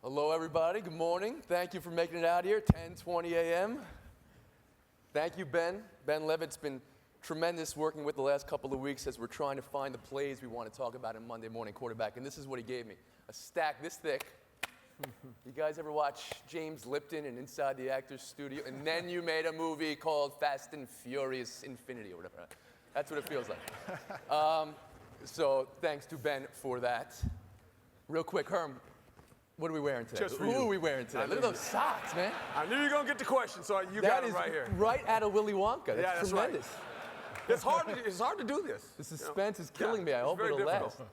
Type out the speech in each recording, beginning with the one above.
Hello, everybody. Good morning. Thank you for making it out here, 10:20 a.m. Thank you, Ben. Ben Levitt's been tremendous working with the last couple of weeks as we're trying to find the plays we want to talk about in Monday Morning Quarterback. And this is what he gave me, a stack this thick. You guys ever watch James Lipton and Inside the Actors Studio? And then you made a movie called Fast and Furious Infinity or whatever. That's what it feels like. So thanks to Ben for that. Real quick, Herm, what are we wearing today? Just for Who you. are we wearing today? Look at those socks, man. I knew you were going to get the question, so you That got is it right here. right out of Willy Wonka. That's right. tremendous. It's hard to do this. The suspense is killing me. I hope very it'll difficult. last.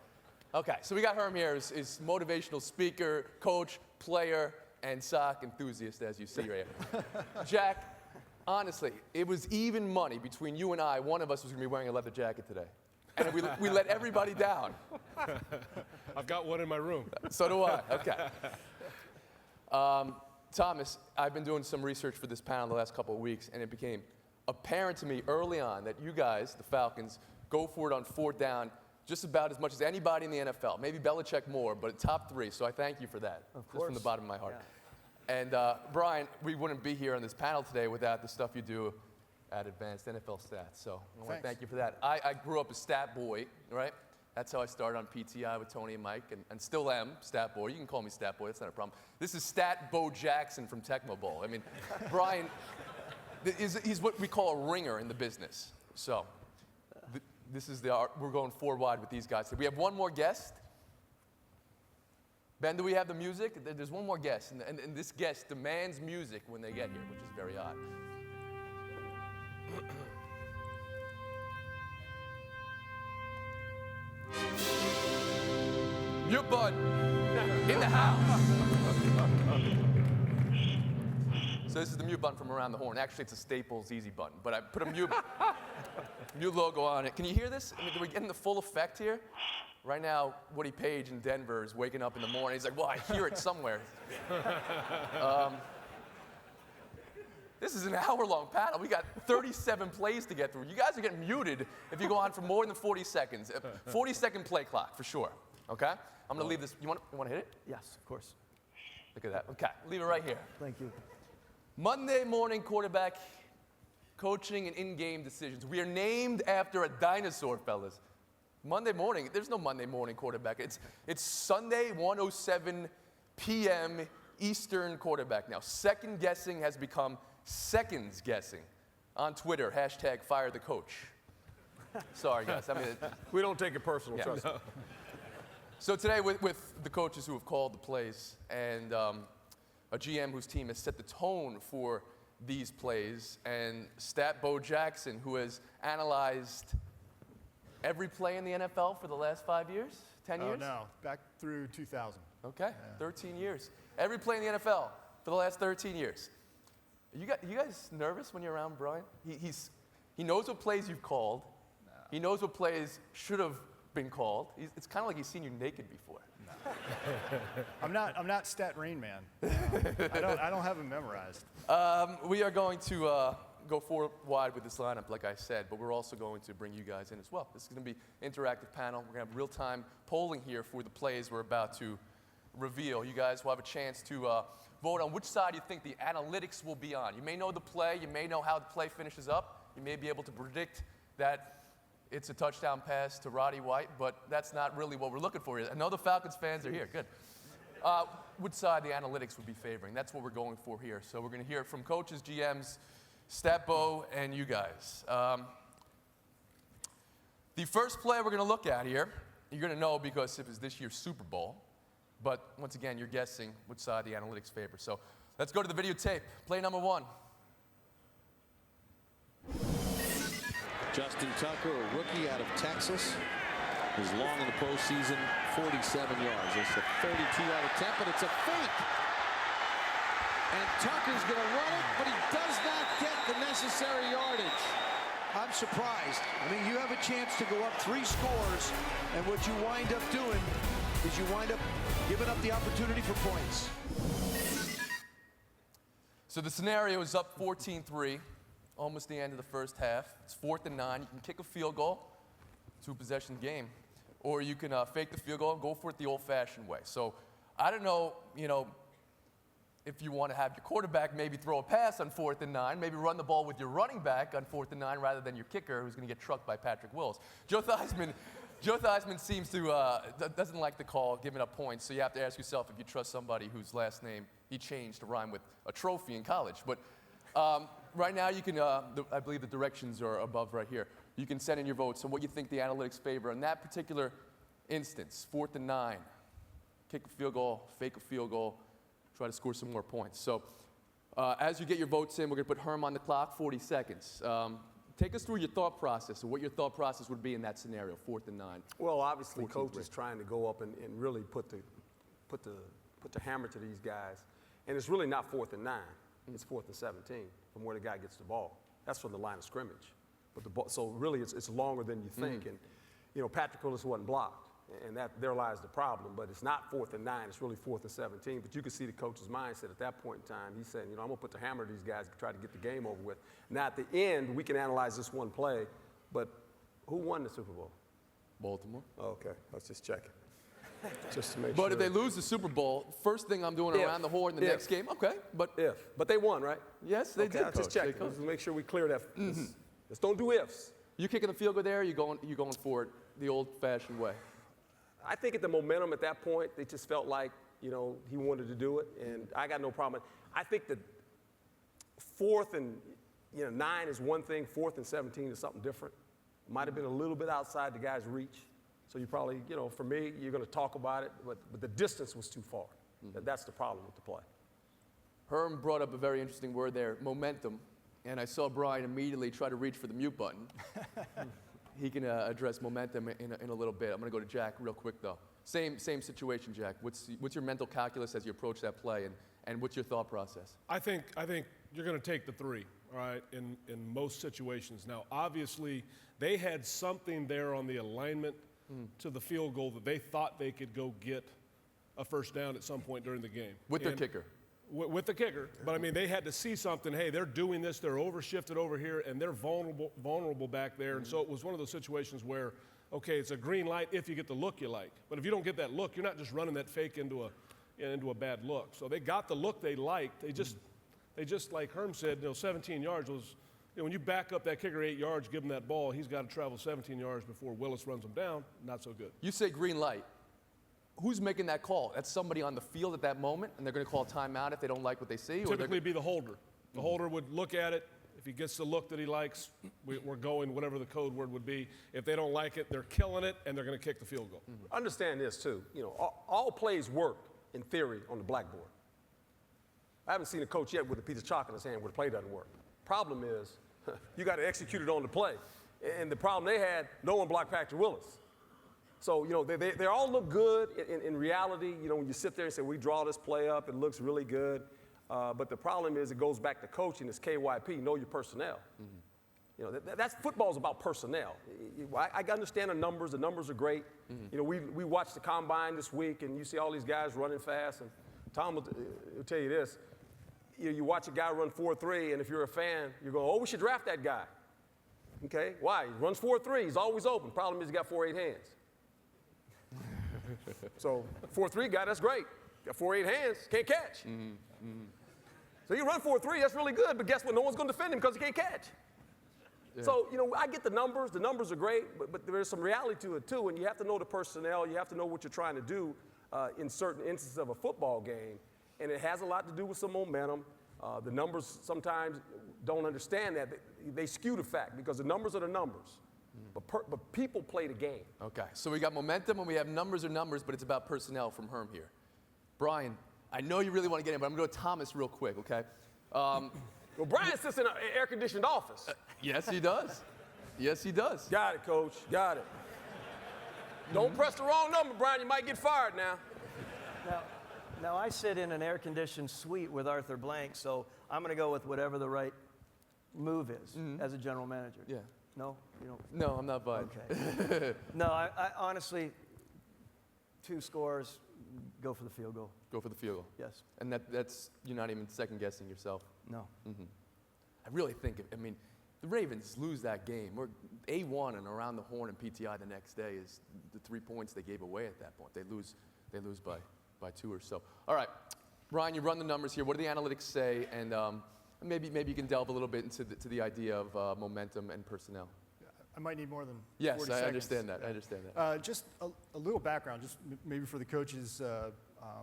Okay, so we got Herm here, is motivational speaker, coach, player, and sock enthusiast, as you see right here. Jack, honestly, it was even money between you and I. One of us was going to be wearing a leather jacket today. And we let everybody down. I've got one in my room. So do I. Okay. Thomas, I've been doing some research for this panel the last couple of weeks, and it became apparent to me early on that you guys, the Falcons, go for it on fourth down just about as much as anybody in the NFL. Maybe Belichick more, but top three. So I thank you for that. Of course. Just from the bottom of my heart. Yeah. And Brian, we wouldn't be here on this panel today without the stuff you do at Advanced NFL Stats. So I want to thank you for that. I grew up a stat boy, right? That's how I started on PTI with Tony and Mike, and still am stat boy. You can call me stat boy. That's not a problem. This is Stat Bo Jackson from Tecmo Bowl. I mean, Brian, he's what we call a ringer in the business. So this is we're going four wide with these guys. We have one more guest. Ben, do we have the music? There's one more guest, and this guest demands music when they get here, which is very odd. Mute button in the house. So this is the mute button from around the horn. Actually, it's a Staples Easy button, but I put a mute logo on it. Can you hear this? I mean, are we getting the full effect here? Right now, Woody Page in Denver is waking up in the morning. He's like, well, I hear it somewhere. This is an hour-long panel. We got 37 plays to get through. You guys are getting muted if you go on for more than 40 seconds. 40-second play clock, for sure. Okay? I'm going to leave this. You want to hit it? Yes, of course. Look at that. Okay, leave it right here. Thank you. Monday morning quarterback coaching and in-game decisions. We are named after a dinosaur, fellas. Monday morning, there's no Monday morning quarterback. It's Sunday, 1:07 p.m. Eastern quarterback now. Second guessing has become seconds guessing on Twitter. #FireTheCoach. Sorry, guys. I mean, We don't take it personal, trust me. So today, with the coaches who have called the plays and a GM whose team has set the tone for these plays, and Stat Bo Jackson, who has analyzed every play in the NFL for the last 5 years, 10 years? No, back through 2000. Okay, 13 years. Every play in the NFL for the last 13 years. You guys nervous when you're around Brian? He knows what plays you've called. No. He knows what plays should have been called. It's kind of like he's seen you naked before. No. I'm not Stat Rain Man. I don't have them memorized. We are going to go four wide with this lineup, like I said, but we're also going to bring you guys in as well. This is going to be an interactive panel. We're going to have real-time polling here for the plays we're about to reveal. You guys will have a chance to vote on which side you think the analytics will be on. You may know the play. You may know how the play finishes up. You may be able to predict that it's a touchdown pass to Roddy White, but that's not really what we're looking for here. I know the Falcons fans are here. Good. Which side the analytics would be favoring. That's what we're going for here. So we're going to hear it from coaches, GMs, Stat Bo, and you guys. The first play we're going to look at here, you're going to know because it was this year's Super Bowl. But once again, you're guessing which side the analytics favor. So let's go to the videotape. Play number one. Justin Tucker, a rookie out of Texas, is long in the postseason, 47 yards. It's a 32-yard attempt, but it's a fake. And Tucker's going to run it, but he does not get the necessary yardage. I'm surprised. I mean, you have a chance to go up 3 scores, and what you wind up doing is you wind up giving up the opportunity for points. So the scenario is up 14-3, almost the end of the first half. It's 4th and 9. You can kick a field goal, 2-possession game, or you can fake the field goal and go for it the old-fashioned way. So I don't know, if you want to have your quarterback maybe throw a pass on 4th and 9, maybe run the ball with your running back on 4th and 9 rather than your kicker who's going to get trucked by Patrick Willis. Joe Theismann seems to doesn't like the call, giving up points. So you have to ask yourself if you trust somebody whose last name he changed to rhyme with a trophy in college. But right now you can, I believe the directions are above right here. You can send in your votes on what you think the analytics favor in that particular instance. 4th and 9, kick a field goal, fake a field goal, try to score some more points. So as you get your votes in, we're going to put Herm on the clock, 40 seconds. Take us through your thought process, or what your thought process would be in that scenario, 4th and 9. Well, obviously, 14th coach grade. is trying to go up and really put the hammer to these guys. And it's really not 4th and 9. It's 4th and 17 from where the guy gets the ball. That's from the line of scrimmage. But the ball, so really, it's longer than you think. And, you know, Patrick Willis wasn't blocked. And there lies the problem. But it's not 4th and 9. It's really 4th and 17. But you can see the coach's mindset at that point in time. He's saying, you know, I'm going to put the hammer to these guys to try to get the game over with. Now, at the end, we can analyze this one play. But who won the Super Bowl? Baltimore. Okay, let's just check it. Just to make But sure. if they lose the Super Bowl, first thing I'm doing around the horn the next game, okay. But But they won, right? yes, they Okay, did, I'll just Coach. check They it. coached. Let's make sure we clear that. Let's don't do ifs. You kicking the field goal there, or you going for it the old-fashioned way? I think at the momentum at that point, they just felt like, you know, he wanted to do it, and I got no problem. I think that 4th and 9 is one thing, 4th and 17 is something different. Might have been a little bit outside the guy's reach. So you probably, you know, for me, you're going to talk about it, but the distance was too far. That's the problem with the play. Herm brought up a very interesting word there, momentum. And I saw Brian immediately try to reach for the mute button. He can address momentum in a little bit. I'm going to go to Jack real quick, though. Same situation, Jack. What's your mental calculus as you approach that play, and what's your thought process? I think you're going to take the 3, all right, in most situations. Now, obviously, they had something there on the alignment to the field goal that they thought they could go get a first down at some point during the game. With their kicker. With the kicker. But, I mean, they had to see something. Hey, they're doing this. They're overshifted over here, and they're vulnerable back there. And so it was one of those situations where, okay, it's a green light if you get the look you like. But if you don't get that look, you're not just running that fake into a bad look. So they got the look they liked. They just like Herm said, 17 yards was, when you back up that kicker 8 yards, give him that ball, he's got to travel 17 yards before Willis runs him down. Not so good. You say green light. Who's making that call? That's somebody on the field at that moment, and they're going to call timeout if they don't like what they see? Typically be the holder. The holder would look at it. If he gets the look that he likes, we're going whatever the code word would be. If they don't like it, they're killing it, and they're going to kick the field goal. Understand this, too. You know, all plays work, in theory, on the blackboard. I haven't seen a coach yet with a piece of chalk in his hand where the play doesn't work. Problem is, you got to execute it on the play. And the problem they had, no one blocked Patrick Willis. So, you know, they all look good in reality. You know, when you sit there and say, we draw this play up, it looks really good. But the problem is it goes back to coaching. It's KYP, know your personnel. You know, that's football's about personnel. I understand the numbers are great. You know, we watched the combine this week, and you see all these guys running fast. And Tom will tell you this. You watch a guy run 4.3, and if you're a fan, you go, oh, we should draft that guy. Okay, why? He runs 4.3, he's always open. Problem is he got 4.8 hands. So 4.3 guy, that's great. Got 4.8 hands, can't catch. So you run 4.3, that's really good, but guess what? No one's going to defend him because he can't catch. Yeah. So, you know, I get the numbers are great, but there's some reality to it too, and you have to know the personnel, you have to know what you're trying to do in certain instances of a football game, and it has a lot to do with some momentum. The numbers sometimes don't understand that. They skew the fact because the numbers are the numbers. But people play the game. Okay, so we got momentum and we have numbers are numbers, but it's about personnel from Herm here. Brian, I know you really want to get in, but I'm going to go to Thomas real quick, okay? Well, Brian sits in an air-conditioned office. Yes, he does. Yes, he does. Got it, Coach. Got it. Don't press the wrong number, Brian. You might get fired now. Now I sit in an air-conditioned suite with Arthur Blank, so I'm going to go with whatever the right move is as a general manager. Yeah. No? You don't? No, I'm not buying. Okay. No, I honestly, 2 scores, go for the field goal. Go for the field goal. Yes. And that's you're not even second-guessing yourself. No. I really think, the Ravens lose that game. We're A1 and around the horn and PTI the next day is the 3 points they gave away at that point. They lose by 2 or so. All right, Brian, you run the numbers here. What do the analytics say? And maybe you can delve a little bit into the idea of momentum and personnel. I might need more than Yes, 40 I seconds. understand that. I understand that. Just a little background, just maybe for the coaches'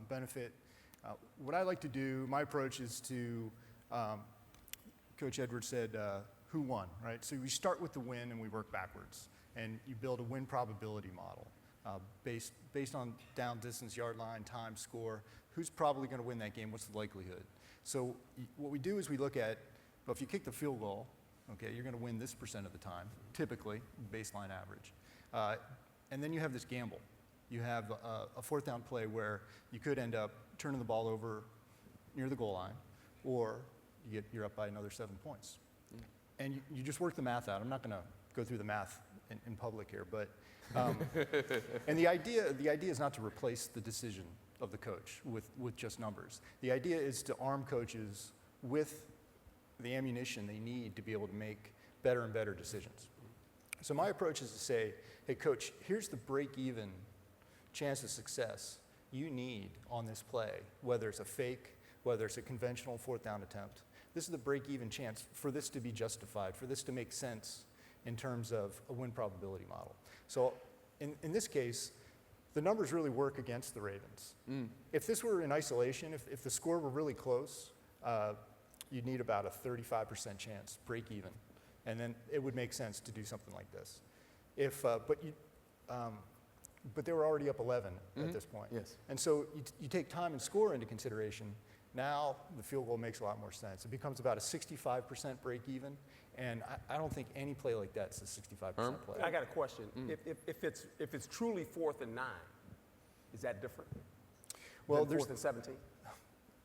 benefit. What I like to do, my approach is to, Coach Edwards said, who won, right? So we start with the win and we work backwards. And you build a win probability model based on down distance, yard line, time, score. Who's probably going to win that game? What's the likelihood? So what we do is we look at, well, if you kick the field goal, okay, you're going to win this % of the time, typically, baseline average. And then you have this gamble. You have a fourth down play where you could end up turning the ball over near the goal line, or you're up by another 7 points. And you just work the math out. I'm not going to go through the math in public here, but and the idea is not to replace the decision of the coach with just numbers. The idea is to arm coaches with the ammunition they need to be able to make better and better decisions. So my approach is to say, hey, coach, here's the break-even chance of success you need on this play, whether it's a fake, whether it's a conventional fourth down attempt. This is the break-even chance for this to be justified, for this to make sense in terms of a win probability model. So in this case, the numbers really work against the Ravens. If this were in isolation, if the score were really close, you'd need about a 35% chance, break even. And then it would make sense to do something like this. But they were already up 11 at this point. Yes. And so you take time and score into consideration. Now the field goal makes a lot more sense. It becomes about a 65% break even. And I don't think any play like that's a 65% play. I got a question. If it's truly 4th and 9, is that different? Well, than 4th and 17?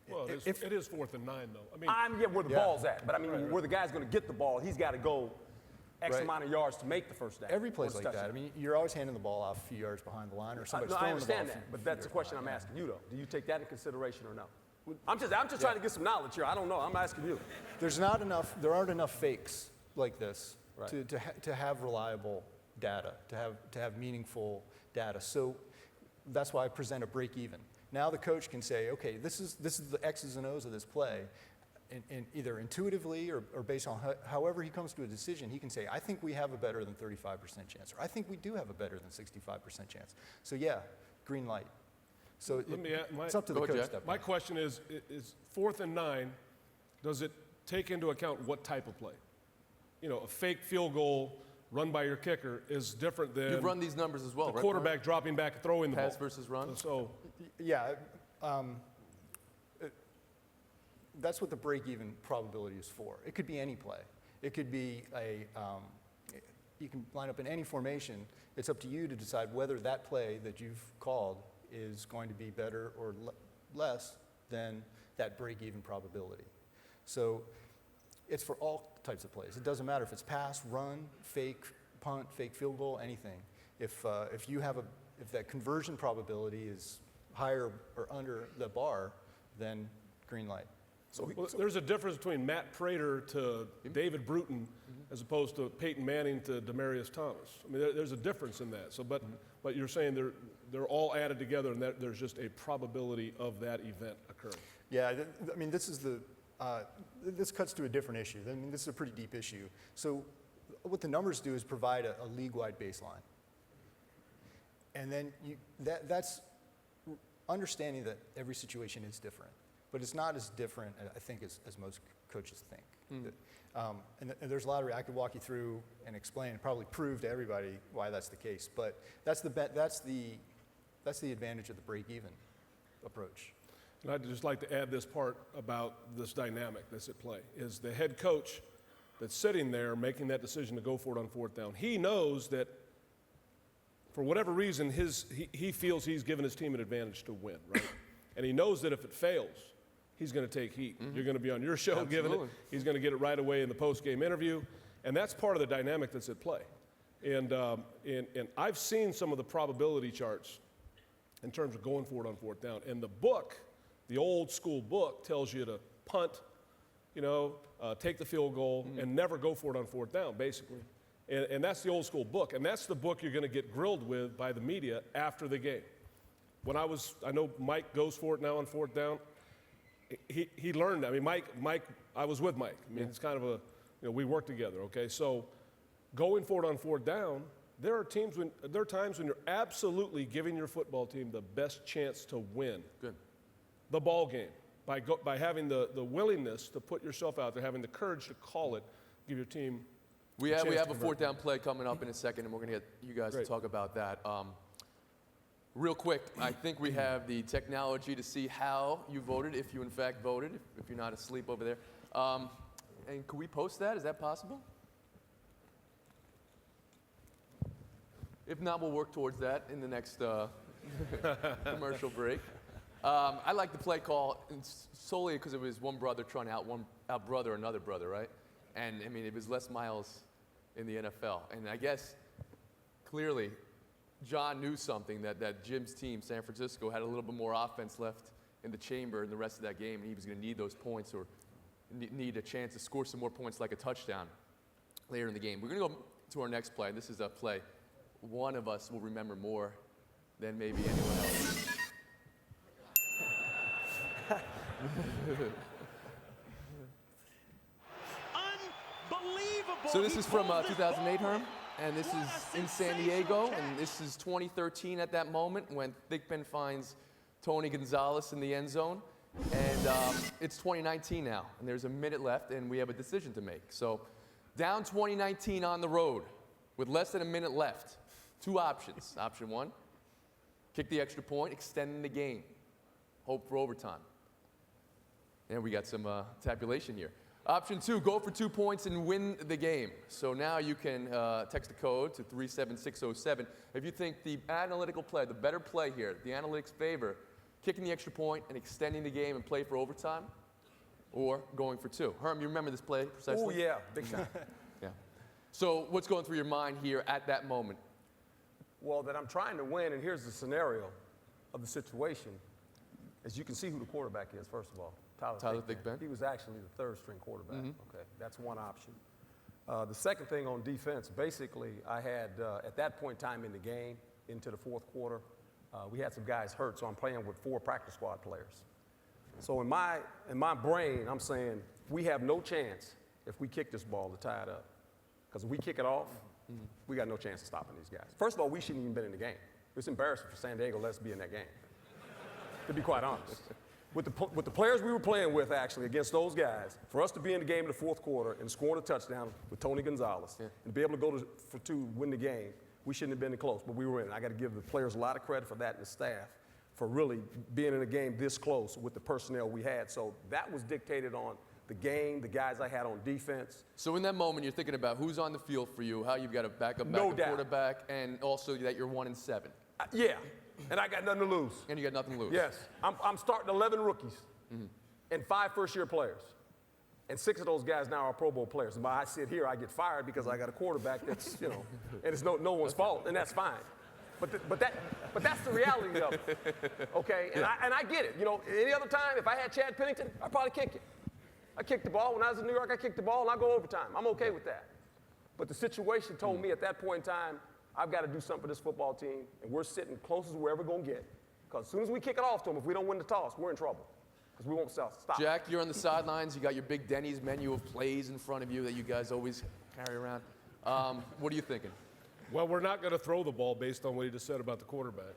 Well, it is 4th and 9, though. I mean, I'm where the ball's at, but I mean, where the guy's going to get the ball, he's got to go X amount of yards to make the first down. Every play's like that. I mean, you're always handing the ball off a few yards behind the line, or somebody's No, I throwing the ball. understand that, but that's the question I'm asking you, though. Do you take that into consideration or no? I'm just trying to get some knowledge here. I don't know. I'm asking you. There aren't enough fakes like this to have reliable data, to have meaningful data. So that's why I present a break even. Now the coach can say, okay, this is the X's and O's of this play, and either intuitively or based on however he comes to a decision, he can say, I think we have a better than 35% chance, or I think we do have a better than 65% chance. So yeah, green light. So it's up to the coach. My question is 4th and 9, does it take into account what type of play? You know, a fake field goal run by your kicker is different than You've run these numbers as well, the right? quarterback dropping back and throwing the ball. Pass versus run? So Yeah, that's what the break-even probability is for. It could be any play. It could be you can line up in any formation. It's up to you to decide whether that play that you've called is going to be better or less than that break-even probability. So it's for all types of plays. It doesn't matter if it's pass, run, fake punt, fake field goal, anything. If that conversion probability is higher or under the bar, then green light. So there's a difference between Matt Prater to David Bruton as opposed to Peyton Manning to Demaryius Thomas. I mean, there's a difference in that. So, but you're saying they're all added together, and that there's just a probability of that event occurring. Yeah, I mean, this cuts to a different issue. I mean, this is a pretty deep issue. So what the numbers do is provide a league-wide baseline. And then that's understanding that every situation is different. But it's not as different, I think, as most coaches think. And there's a lot I could walk you through and explain and probably prove to everybody why that's the case. But that's the advantage of the break-even approach. And I'd just like to add this part about this dynamic that's at play, is the head coach that's sitting there making that decision to go for it on 4th down. He knows that for whatever reason, he feels he's given his team an advantage to win, right? And he knows that if it fails, he's going to take heat. You're going to be on your show giving it. He's going to get it right away in the post-game interview. And that's part of the dynamic that's at play. And I've seen some of the probability charts in terms of going for it on 4th down. And the book, the old school book, tells you to punt, take the field goal, and never go for it on 4th down, basically. And that's the old school book. And that's the book you're going to get grilled with by the media after the game. I know Mike goes for it now on 4th down. he learned. I mean, Mike, I was with Mike. I mean, it's kind of a, we work together. Okay, so going for it on fourth down, there are times when you're absolutely giving your football team the best chance to win the ball game by having the willingness to put yourself out there, having the courage to call it, give your team. We have a fourth down play coming up in a second, and we're going to get you guys to talk about that. Real quick, I think we have the technology to see how you voted, if you in fact voted, if you're not asleep over there. And can we post that? Is that possible? If not, we'll work towards that in the next commercial break. I like the play call solely because it was one brother trying to out-brother another brother, right? And, I mean, it was Les Miles in the NFL. And I guess, clearly, John knew something, that Jim's team, San Francisco, had a little bit more offense left in the chamber in the rest of that game, and he was going to need those points or need a chance to score some more points like a touchdown later in the game. We're going to go to our next play. This is a play one of us will remember more than maybe anyone else. Unbelievable. So this is from 2008, Herm, and this is in San Diego, and this is 2013 at that moment when Thigpen finds Tony Gonzalez in the end zone, and it's 2019 now, and there's a minute left, and we have a decision to make. So down 2019 on the road with less than a minute left, two options. Option one, kick the extra point, extending the game, hope for overtime. And we got some tabulation here. Option two, go for 2 points and win the game. So now you can text the code to 37607. If you think the analytical play, the better play here, the analytics favor, kicking the extra point and extending the game and play for overtime, or going for two. Herm, you remember this play precisely? Oh, yeah, big time. Yeah. So what's going through your mind here at that moment? Well, that I'm trying to win, and here's the scenario of the situation. As you can see who the quarterback is, first of all. Tyler Thigpen. He was actually the third-string quarterback. Okay, that's one option. The second thing on defense, basically, I had, at that point in time in the game, into the fourth quarter, we had some guys hurt, so I'm playing with 4 practice squad players. So in my brain, I'm saying, we have no chance if we kick this ball to tie it up. Because if we kick it off, we got no chance of stopping these guys. First of all, we shouldn't even been in the game. It's embarrassing for San Diego, let's be in that game, to be quite honest. With the players we were playing with, actually, against those guys, for us to be in the game in the fourth quarter and scoring a touchdown with Tony Gonzalez and to be able to go for 2, win the game, we shouldn't have been close, but we were in. I got to give the players a lot of credit for that and the staff for really being in a game this close with the personnel we had. So that was dictated on the game, the guys I had on defense. So in that moment, you're thinking about who's on the field for you, how you've got a backup doubt. quarterback, and also that you're 1-7. Yeah, and I got nothing to lose. And you got nothing to lose. Yes, I'm starting 11 rookies and 5 first-year players. And 6 of those guys now are Pro Bowl players. And by I sit here, I get fired because I got a quarterback that's, and it's no one's fault, and that's fine. But that's the reality of it, okay? And I get it. Any other time, if I had Chad Pennington, I'd probably kick it. I kicked the ball. When I was in New York, I kicked the ball, and I go overtime. I'm okay with that. But the situation told me at that point in time, I've got to do something for this football team, and we're sitting close as we're ever going to get. Because as soon as we kick it off to them, if we don't win the toss, we're in trouble. Because we won't stop. Jack, you're on the sidelines. You got your big Denny's menu of plays in front of you that you guys always carry around. What are you thinking? Well, we're not going to throw the ball based on what he just said about the quarterback.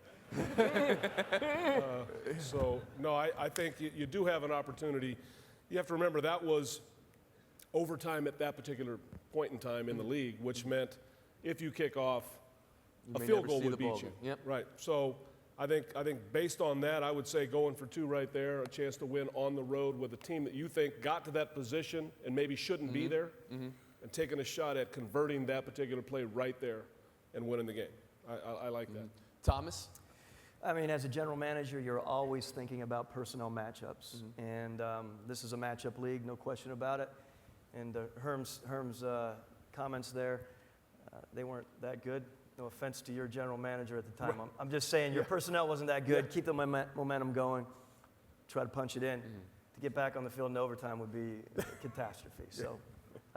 No, I think you do have an opportunity. You have to remember that was overtime at that particular point in time in the league, which meant if you kick off, a field goal would beat you. Yep. Right. So I think based on that, I would say going for 2 right there, a chance to win on the road with a team that you think got to that position and maybe shouldn't be there, and taking a shot at converting that particular play right there and winning the game. I like that. Thomas? I mean, as a general manager, you're always thinking about personnel matchups. And this is a matchup league, no question about it. And Herm's comments there, they weren't that good. No offense to your general manager at the time. I'm just saying your personnel wasn't that good. Keep the momentum going. Try to punch it in. To get back on the field in overtime would be a catastrophe. So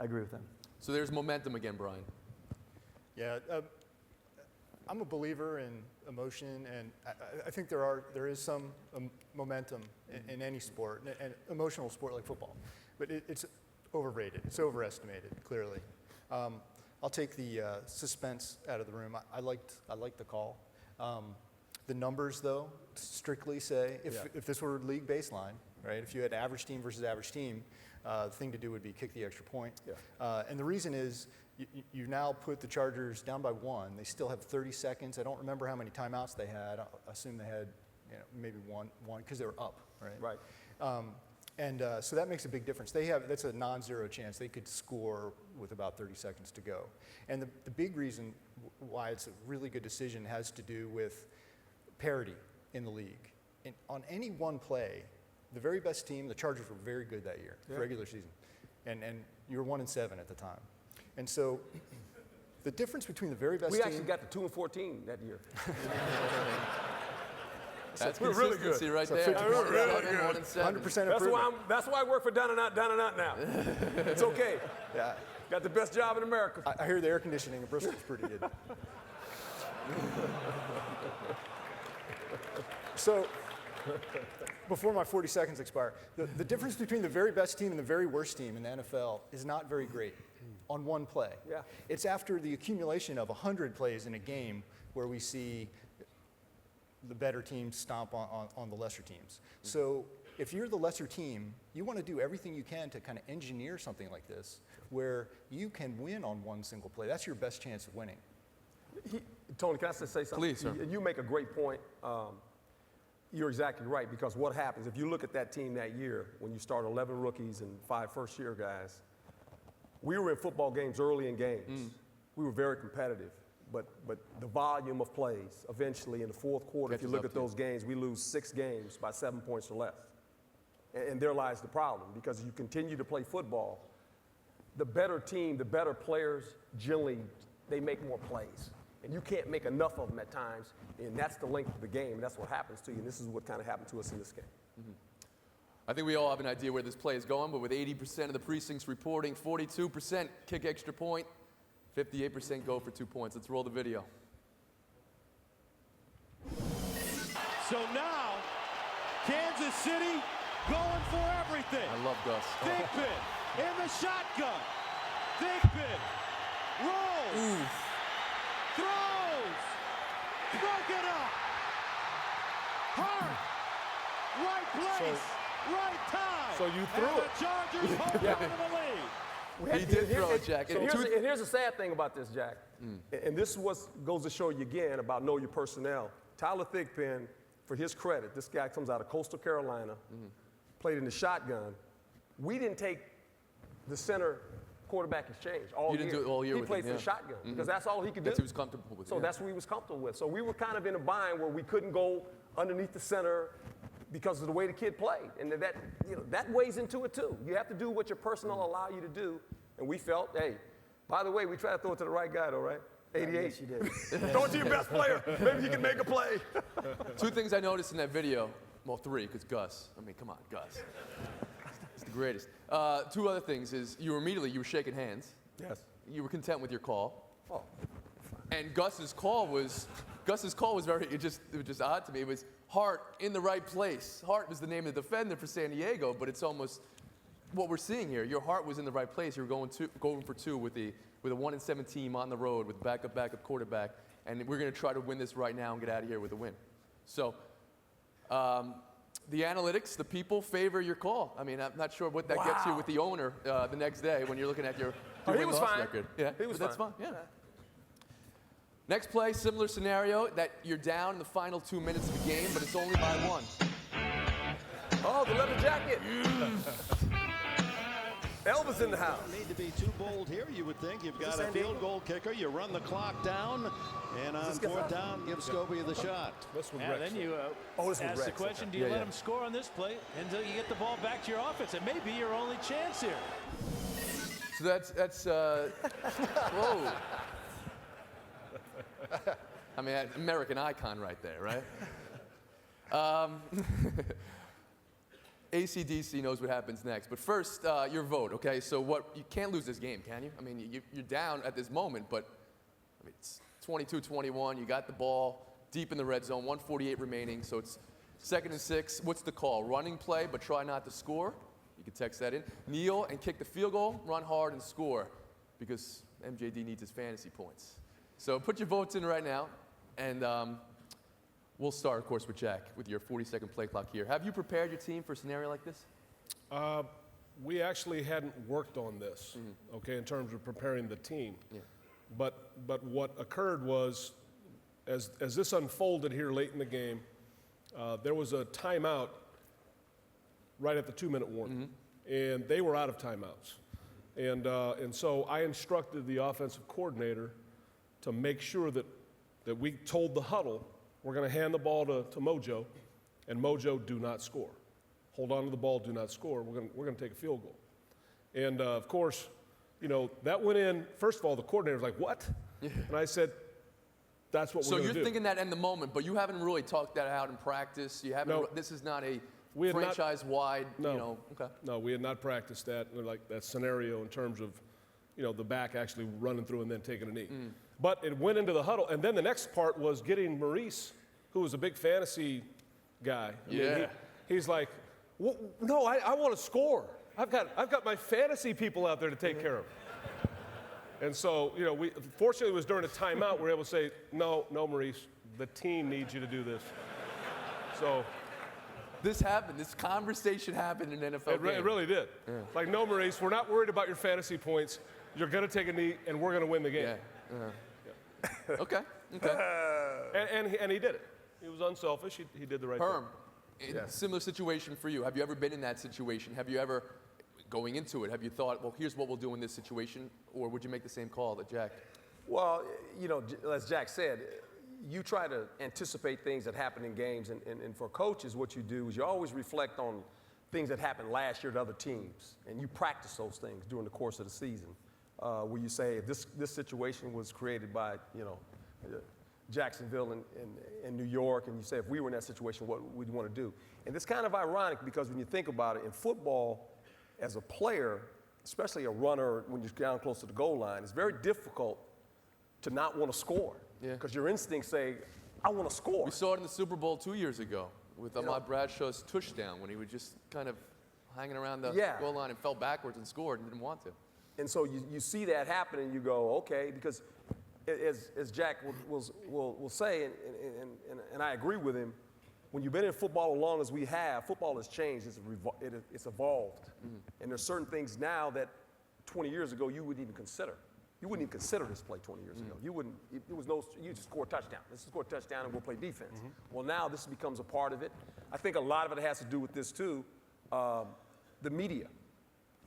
I agree with them. So there's momentum again, Brian. Yeah, I'm a believer in emotion, and I think there is some momentum in any sport, an emotional sport like football, but it's overrated. It's overestimated, clearly. I'll take the suspense out of the room. I liked the call. The numbers, though, strictly say if this were league baseline, right? If you had average team versus average team, the thing to do would be kick the extra point. Yeah. And the reason is you now put the Chargers down by 1. They still have 30 seconds. I don't remember how many timeouts they had. I assume they had maybe one because they were up, right? Right. So that makes a big difference. That's a non-zero chance. They could score with about 30 seconds to go. And the big reason why it's a really good decision has to do with parity in the league. And on any one play, the very best team, the Chargers were very good that year, regular season. And you were 1-7 at the time. And so the difference between the very best we team... actually got to 2-14 that year. That's we're really good. consistency right So there. 50% We're really good. good. 1 and 7. 100% improvement. That's why I work for Down and Out now. It's okay. Yeah. Got the best job in America. I hear the air conditioning in Bristol's pretty good. So, before my 40 seconds expire, the difference between the very best team and the very worst team in the NFL is not very great on one play. Yeah. It's after the accumulation of 100 plays in a game where we see the better teams stomp on the lesser teams. So if you're the lesser team, you want to do everything you can to kind of engineer something like this where you can win on one single play. That's your best chance of winning. Tony, can I just say something? Please, sir. You make a great point. You're exactly right, because what happens, if you look at that team that year, when you start 11 rookies and 5 first-year guys, we were in football games early in games. We were very competitive, but the volume of plays, eventually in the fourth quarter, if you look at those games, we lose 6 games by 7 points or less. And there lies the problem, because you continue to play football, the better team, the better players, generally, they make more plays. And you can't make enough of them at times, and that's the length of the game. That's what happens to you, and this is what kind of happened to us in this game. I think we all have an idea where this play is going, but with 80% of the precincts reporting, 42% kick extra point, 58% go for 2 points. Let's roll the video. So now, Kansas City going for everything. I love Gus. Thigpen in the shotgun. Thigpen rolls. Throws. Broken up. Hart. Right place. Right time. So you threw and it. The Chargers hold on to the lead. He did throw it, Jack. And here's the sad thing about this, Jack. And this is what goes to show you again about know your personnel. Tyler Thigpen, for his credit, this guy comes out of Coastal Carolina, played in the shotgun. We didn't take the center quarterback exchange all year. You didn't do it all year he with played him, in the shotgun because that's all he could do. That's what he was comfortable with. So that's what he was comfortable with. So we were kind of in a bind where we couldn't go underneath the center because of the way the kid played. And that weighs into it too. You have to do what your personnel allow you to do. And we felt, hey, by the way, we tried to throw it to the right guy though, right? 88. Yes, you did. Throw it to your best player. Maybe you can make a play. 2 things I noticed in that video. Well, 3, because Gus. I mean, come on, Gus. He's the greatest. 2 other things is you were shaking hands. Yes. You were content with your call. Oh. And Gus's call was very, it was just odd to me. It was Hart in the right place. Hart was the name of the defender for San Diego, but it's almost what we're seeing here. Your heart was in the right place. You were going for 2 with a 1-7 team on the road with backup quarterback, and we're going to try to win this right now and get out of here with a win. So the analytics, the people favor your call. I mean, I'm not sure what that gets you with the owner the next day when you're looking at your win-loss record. Yeah, He was that's fine. fine. Yeah. Next play, similar scenario, that you're down in the final 2 minutes of the game, but it's only by 1. Oh, the leather jacket. Elvis in the house. Don't need to be too bold here, you would think. You've got a field goal kicker. You run the clock down, and on 4th down, give Scobie the shot. And then you ask the question, do you let him score on this play until you get the ball back to your offense? It may be your only chance here. So that's whoa. I mean, American icon right there, right? AC/DC knows what happens next. But first, your vote, okay? So you can't lose this game, can you? I mean, you're down at this moment, but I mean, 22-21. You got the ball deep in the red zone, 1:48 remaining, so it's 2nd and 6. What's the call? Running play, but try not to score. You can text that in. Kneel and kick the field goal, run hard and score, because MJD needs his fantasy points. So put your votes in right now, and we'll start, of course, with Jack with your 40-second play clock here. Have you prepared your team for a scenario like this? We actually hadn't worked on this, okay, in terms of preparing the team. Yeah. But what occurred was, as this unfolded here late in the game, there was a timeout right at the 2-minute warning, and they were out of timeouts. And so I instructed the offensive coordinator to make sure that we told the huddle, we're going to hand the ball to Mojo, and Mojo, do not score. Hold on to the ball, do not score. We're going to take a field goal. And of course, you know, that went in. First of all, the coordinator was like, "What?" Yeah. And I said, "That's what we're going to do." So you're thinking that in the moment, but you haven't really talked that out in practice. You haven't. No. This is not a We had not- franchise-wide. No. You know. Okay. No, we had not practiced that, like that scenario in terms of, you know, the back actually running through and then taking a knee. But it went into the huddle, and then the next part was getting Maurice, who was a big fantasy guy. I mean, he's like, "No, I want to score. I've got my fantasy people out there to take care of." And so, you know, fortunately it was during a timeout we were able to say, no, Maurice, the team needs you to do this. So this happened. This conversation happened in an NFL game. It really did. Yeah. Like, "No, Maurice, we're not worried about your fantasy points. You're going to take a knee, and we're going to win the game." Yeah. Yeah. Okay. And he did it. He was unselfish. He did the right Herm, thing. similar situation for you. Have you ever been in that situation? Have you ever, going into it, have you thought, well, here's what we'll do in this situation, or would you make the same call that Jack? Well, you know, as Jack said, you try to anticipate things that happen in games, and for coaches, what you do is you always reflect on things that happened last year to other teams, and you practice those things during the course of the season, where you say, this situation was created by, you know, Jacksonville and New York, and you say, if we were in that situation, what we'd want to do. And it's kind of ironic because when you think about it, in football, as a player, especially a runner, when you're down close to the goal line, it's very difficult to not want to score. Yeah. Because your instincts say, I want to score. We saw it in the Super Bowl 2 years ago with Ahmad Bradshaw's touchdown when he was just kind of hanging around the goal line and fell backwards and scored and didn't want to. And so you see that happen and you go, okay, because as Jack will say, and I agree with him, when you've been in football as long as we have, football has changed, it's evolved. And there's certain things now that 20 years ago you wouldn't even consider. You wouldn't even consider this play 20 years ago. You wouldn't, you just score a touchdown. Let's score a touchdown and we'll play defense. Well, now this becomes a part of it. I think a lot of it has to do with this too, the media.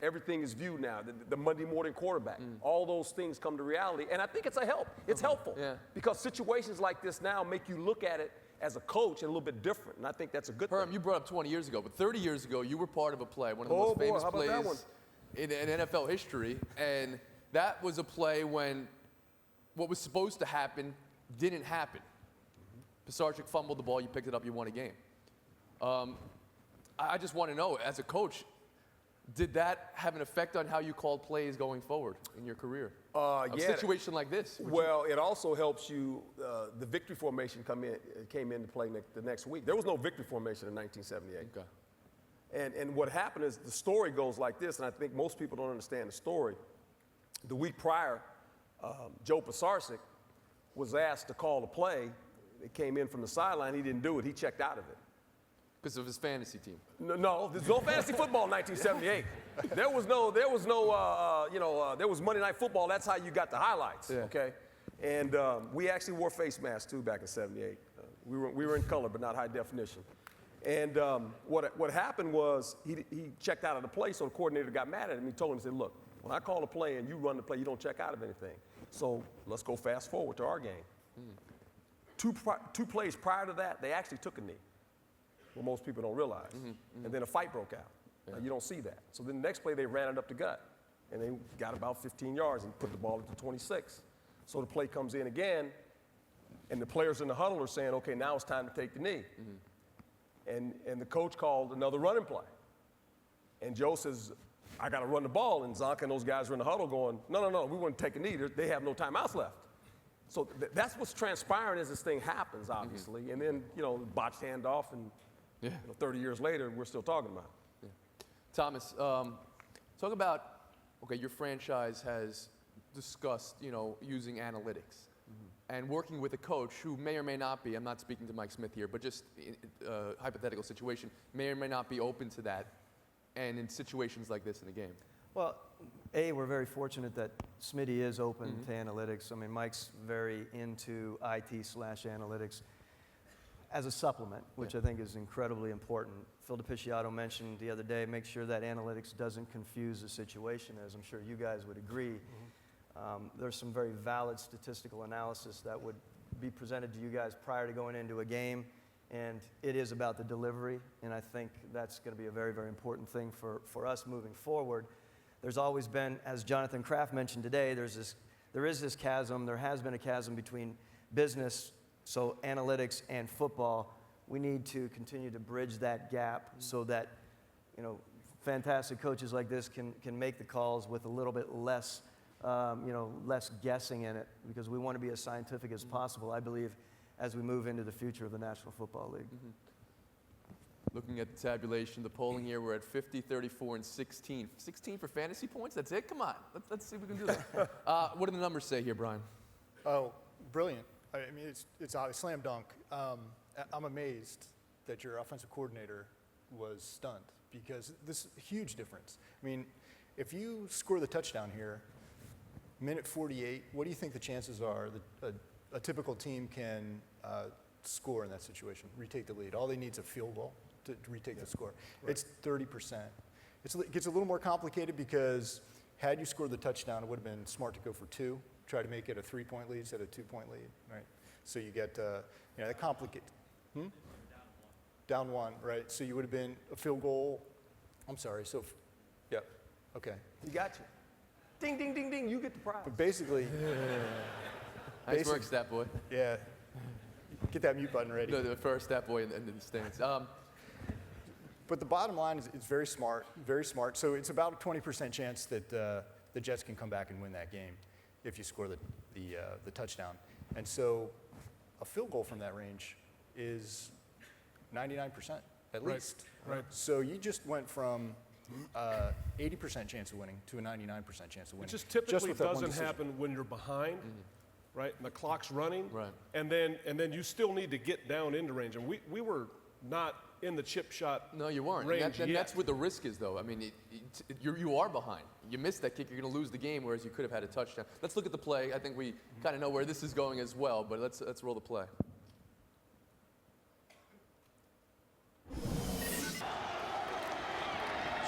Everything is viewed now, the Monday morning quarterback. All those things come to reality, and I think it's a help. It's helpful because situations like this now make you look at it as a coach a little bit different, and I think that's a good thing. Herm, you brought up 20 years ago, but 30 years ago, you were part of a play, one of the most famous plays in NFL history, and that was a play when what was supposed to happen didn't happen. Pisarcik fumbled the ball, you picked it up, you won a game. I just want to know, as a coach, did that have an effect on how you called plays going forward in your career? A situation like this? Well, it also helps you. The victory formation came into play the next week. There was no victory formation in 1978. Okay. And what happened is the story goes like this, and I think most people don't understand the story. The week prior, Joe Pisarcik was asked to call a play. It came in from the sideline. He didn't do it. He checked out of it. Because of his fantasy team. No, there's no fantasy football in 1978. There was Monday Night Football. That's how you got the highlights, okay? And we actually wore face masks too back in '78. We were in color, but not high definition. And what happened was he checked out of the play, so the coordinator got mad at him. He told him, he said, look, when I call a play and you run the play, you don't check out of anything. So let's go fast forward to our game. Two plays prior to that, they actually took a knee. What most people don't realize. And then a fight broke out. Now, you don't see that. So then the next play, they ran it up the gut. And they got about 15 yards and put the ball at the 26. So the play comes in again, and the players in the huddle are saying, okay, now it's time to take the knee. And the coach called another running play. And Joe says, I got to run the ball. And Zonka and those guys are in the huddle going, no, we want to take a knee. They have no timeouts left. So that's what's transpiring as this thing happens, obviously. And then, botched handoff, and 30 years later, we're still talking about it. Thomas, talk about, okay, your franchise has discussed, using analytics and working with a coach who may or may not be, I'm not speaking to Mike Smith here, but just a hypothetical situation, may or may not be open to that, and in situations like this in the game. Well, we're very fortunate that Smitty is open to analytics. I mean, Mike's very into IT/analytics as a supplement, which I think is incredibly important. Phil DiPicciotto mentioned the other day, make sure that analytics doesn't confuse the situation, as I'm sure you guys would agree. There's some very valid statistical analysis that would be presented to you guys prior to going into a game, and it is about the delivery, and I think that's going to be a very, very important thing for us moving forward. There's always been, as Jonathan Kraft mentioned today, there is this chasm, there has been a chasm between business, so analytics, and football. We need to continue to bridge that gap so that, fantastic coaches like this can make the calls with a little bit less, less guessing in it, because we want to be as scientific as possible, I believe, as we move into the future of the National Football League. Looking at the tabulation, the polling here, we're at 50, 34, and 16. 16 for fantasy points? That's it? Come on. Let's see if we can do that. What do the numbers say here, Brian? Oh, brilliant. I mean, it's a slam dunk. I'm amazed that your offensive coordinator was stunned, because this is a huge difference. I mean, if you score the touchdown here, minute 48, what do you think the chances are that a typical team can score in that situation, retake the lead? All they need is a field goal to retake the score. Right. It's 30%. It gets a little more complicated, because had you scored the touchdown, it would have been smart to go for 2, try to make it a 3-point lead instead of a 2-point lead, right? So you get, that complicated. Down 1, right? So you would have been a field goal. I'm sorry. So, yeah, okay. You got you. Ding, ding, ding, ding. You get the prize. But basically, Nice work, stat boy. Yeah. Get that mute button ready. The first stat boy in the stands. But the bottom line is it's very smart, very smart. So it's about a 20% chance that the Jets can come back and win that game if you score the touchdown. And so a field goal from that range is 99% at least. Right. So you just went from 80% chance of winning to a 99% chance of winning. It just typically with that one doesn't decision. happen when you're behind, right? And the clock's running. Right. And then you still need to get down into range. And we were not in the chip shot. No, you weren't. Range And yet. that's where the risk is, though. I mean, you are behind. You missed that kick, you're going to lose the game, whereas you could have had a touchdown. Let's look at the play. I think we kind of know where this is going as well, but let's roll the play.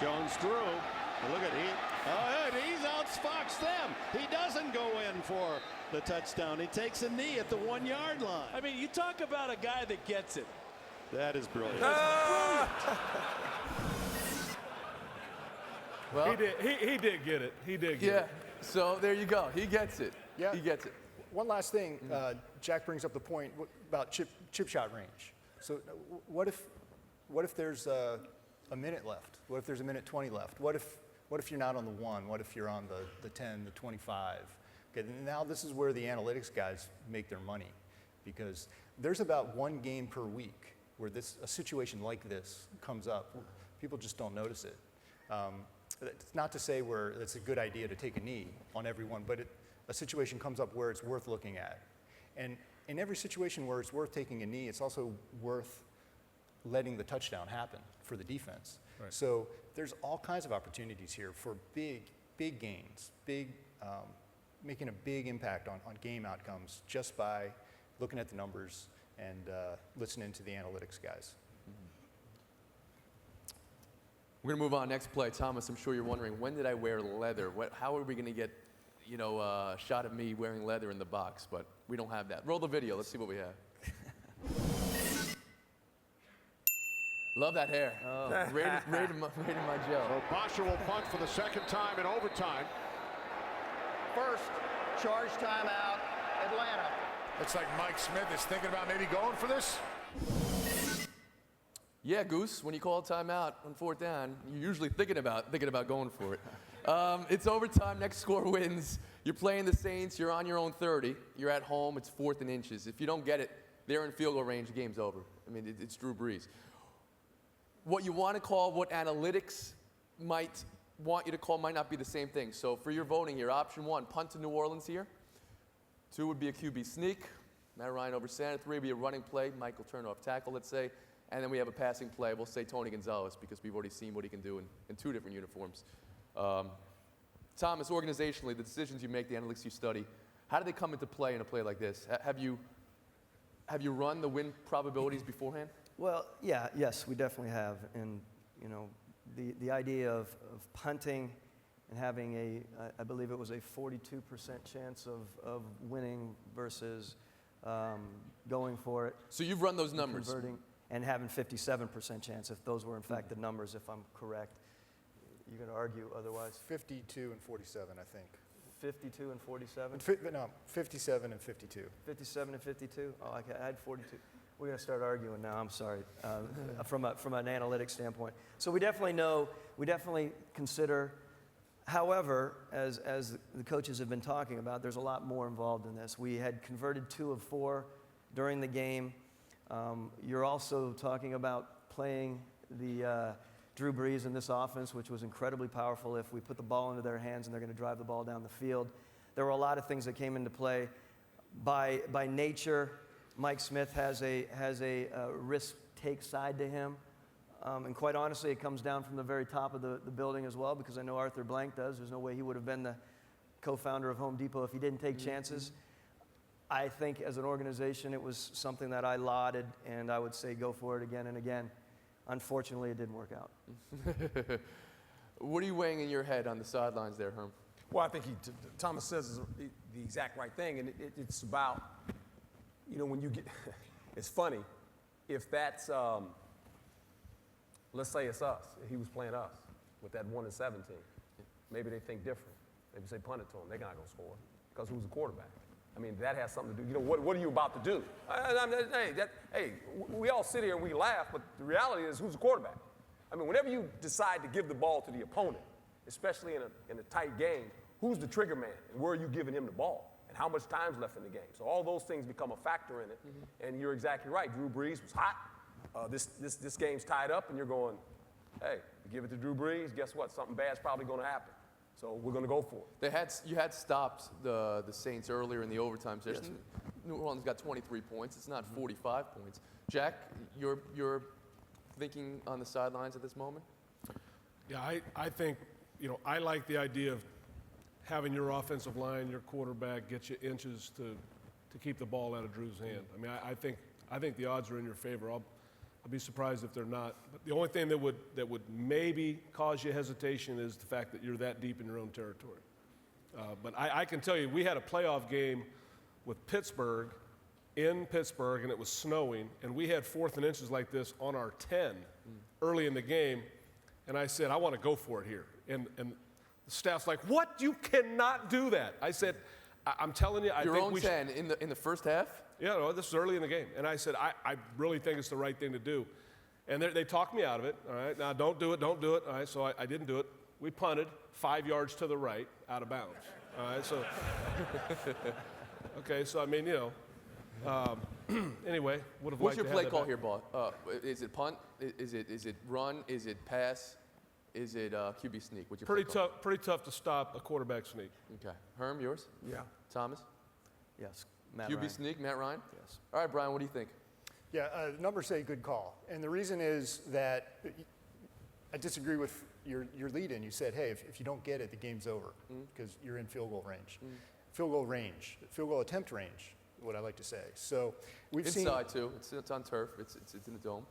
Jones threw. Look at he's outsfoxed them. He doesn't go in for the touchdown. He takes a knee at the 1-yard line. I mean, you talk about a guy that gets it. That is brilliant. Well, He did get it. He did get it. So there you go. He gets it. Yeah. He gets it. One last thing, Jack brings up the point about chip shot range. So what if there's a minute left? What if there's a minute 20 left? What if you're not on the 1? What if you're on the 10, the 25? Okay, now this is where the analytics guys make their money, because there's about 1 game per week where a situation like this comes up. People just don't notice it. It's not to say where it's a good idea to take a knee on everyone, but a situation comes up where it's worth looking at. And in every situation where it's worth taking a knee, it's also worth letting the touchdown happen for the defense. Right. So there's all kinds of opportunities here for big gains, making a big impact on game outcomes just by looking at the numbers and listening to the analytics guys. We're going to move on. Next play. Thomas, I'm sure you're wondering, when did I wear leather? How are we going to get, a shot of me wearing leather in the box? But we don't have that. Roll the video. Let's see what we have. Love that hair. Oh. Rated my gel. So Bosher will punt for the second time in overtime. First charge timeout, Atlanta. Looks like Mike Smith is thinking about maybe going for this. Yeah, Goose, when you call a timeout on 4th down, you're usually thinking about going for it. It's overtime, next score wins. You're playing the Saints, you're on your own 30. You're at home, it's 4th and inches. If you don't get it, they're in field goal range, the game's over. I mean, it's Drew Brees. What you want to call, what analytics might want you to call, might not be the same thing. So for your voting here, option 1, punt to New Orleans here. 2 would be a QB sneak. Matt Ryan over Santa. 3 would be a running play. Michael turn off tackle, let's say. And then we have a passing play. We'll say Tony Gonzalez because we've already seen what he can do in 2 different uniforms. Thomas, organizationally, the decisions you make, the analytics you study, how do they come into play in a play like this? Have you run the win probabilities beforehand? Well, yes, we definitely have. And, you know, the idea of punting and having I believe it was a 42% chance of winning versus going for it. So you've run those numbers. Converting. And having 57% chance, if those were in fact the numbers, if I'm correct. You're going to argue otherwise? 52 and 47, I think. 52 and 47? No, 57 and 52. 57 and 52? Oh, I had 42. We're going to start arguing now, I'm sorry, from an analytics standpoint. So we definitely know, we definitely consider, however, as the coaches have been talking about, there's a lot more involved in this. We had converted 2 of 4 during the game. You're also talking about playing the Drew Brees in this offense, which was incredibly powerful if we put the ball into their hands and they're going to drive the ball down the field. There were a lot of things that came into play. By nature, Mike Smith has a risk-take side to him. And quite honestly, it comes down from the very top of the building as well, because I know Arthur Blank does. There's no way he would have been the co-founder of Home Depot if he didn't take chances. I think as an organization, it was something that I lauded, and I would say go for it again and again. Unfortunately, it didn't work out. What are you weighing in your head on the sidelines there, Herm? Well, I think Thomas says the exact right thing, and it's about, you know, when you get, it's funny, if that's, let's say it's us, he was playing us with that 1 and 17. Maybe they think different. Maybe say punt it to him, they're not gonna score, because who's the quarterback? I mean, that has something to do, you know, what are you about to do? Hey, we all sit here and we laugh, but the reality is who's the quarterback? I mean, whenever you decide to give the ball to the opponent, especially in a tight game, who's the trigger man and where are you giving him the ball? And how much time's left in the game? So all those things become a factor in it. And you're exactly right. Drew Brees was hot. This game's tied up, and you're going, hey, you give it to Drew Brees, guess what? Something bad's probably going to happen. So we're going to go for it. You had stopped the Saints earlier in the overtime session. Yes. New Orleans got 23 points. It's not 45 points. Jack, you're thinking on the sidelines at this moment? Yeah, I think, you know, I like the idea of having your offensive line, your quarterback, get you inches to keep the ball out of Drew's hand. I mean, I think the odds are in your favor. I'll be surprised if they're not. But the only thing that would maybe cause you hesitation is the fact that you're that deep in your own territory. But I can tell you, we had a playoff game with Pittsburgh in Pittsburgh, and it was snowing, and we had 4th and inches like this on our 10 early in the game, and I said, I want to go for it here. And the staff's like, what? You cannot do that. I said, I'm telling you, I think we should. Your own 10 in the first half? Yeah, no, this is early in the game. And I said, I really think it's the right thing to do. And they talked me out of it. All right, now don't do it. All right, so I didn't do it. We punted 5 yards to the right, out of bounds. All right, so, okay, so I mean, you know, anyway, would have liked to have that. What's your play call here, Boss? Is it punt? Is it run? Is it pass? Is it QB sneak? What's your pretty tough to stop a quarterback sneak. Okay. Herm, yours? Yeah. Thomas? Yes. Matt QB Ryan. sneak, Matt Ryan? Yes. All right, Brian, what do you think? Yeah, numbers say good call. And the reason is that I disagree with your lead-in. You said, hey, if you don't get it, the game's over because you're in field goal range. Field goal attempt range, what I like to say. So we've seen inside too. It's on turf. It's in the dome.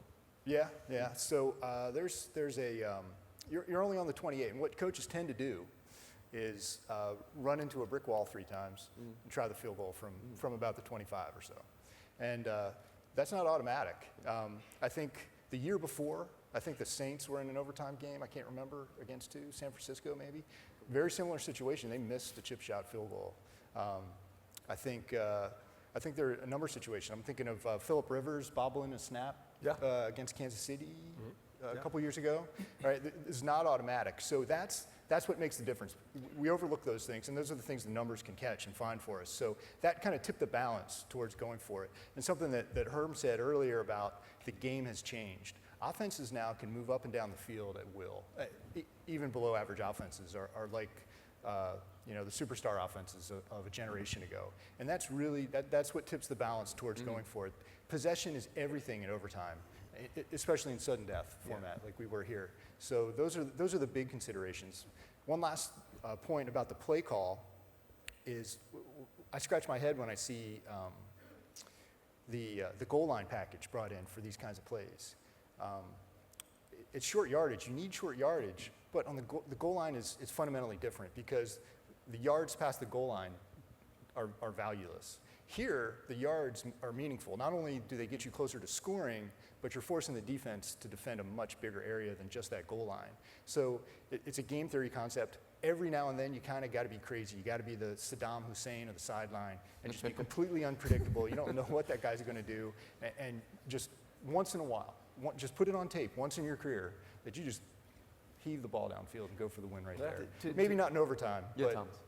Yeah. So there's a you're only on the 28, and what coaches tend to do is run into a brick wall 3 times and try the field goal from about the 25 or so, and that's not automatic. I think the year before, I think the Saints were in an overtime game. I can't remember against who, San Francisco maybe. Very similar situation. They missed a chip shot field goal. I think there are a number of situations. I'm thinking of Phillip Rivers bobbling a snap against Kansas City a couple years ago. All right, it's not automatic. So that's what makes the difference. We overlook those things, and those are the things the numbers can catch and find for us. So that kind of tipped the balance towards going for it. And something that Herm said earlier about the game has changed. Offenses now can move up and down the field at will. Even below average offenses are like the superstar offenses of a generation ago. And that's really, that's what tips the balance towards going for it. Possession is everything in overtime, especially in sudden death format like we were here. So those are the big considerations. One last point about the play call is I scratch my head when I see the goal line package brought in for these kinds of plays. It's short yardage. You need short yardage, but on the goal line is fundamentally different because the yards past the goal line are valueless. Here, the yards are meaningful. Not only do they get you closer to scoring, but you're forcing the defense to defend a much bigger area than just that goal line. So it's a game theory concept. Every now and then, you kind of got to be crazy. You got to be the Saddam Hussein of the sideline and just be completely unpredictable. You don't know what that guy's going to do. And just once in a while, just put it on tape once in your career that you just heave the ball downfield and go for the win right there. Maybe not in overtime, but Thomas.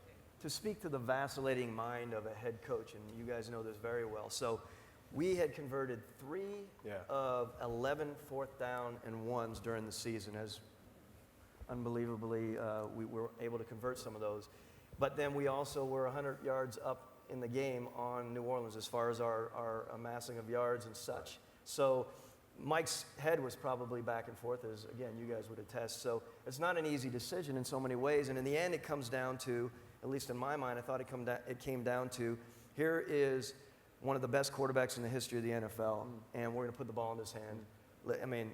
To speak to the vacillating mind of a head coach, and you guys know this very well. So we had converted 3 of 11 fourth down and ones during the season, as unbelievably we were able to convert some of those. But then we also were 100 yards up in the game on New Orleans as far as our amassing of yards and such. So Mike's head was probably back and forth, as again you guys would attest. So it's not an easy decision in so many ways, and in the end it comes down to, at least in my mind, I thought it came down to, here is one of the best quarterbacks in the history of the NFL, and we're going to put the ball in his hand. I mean,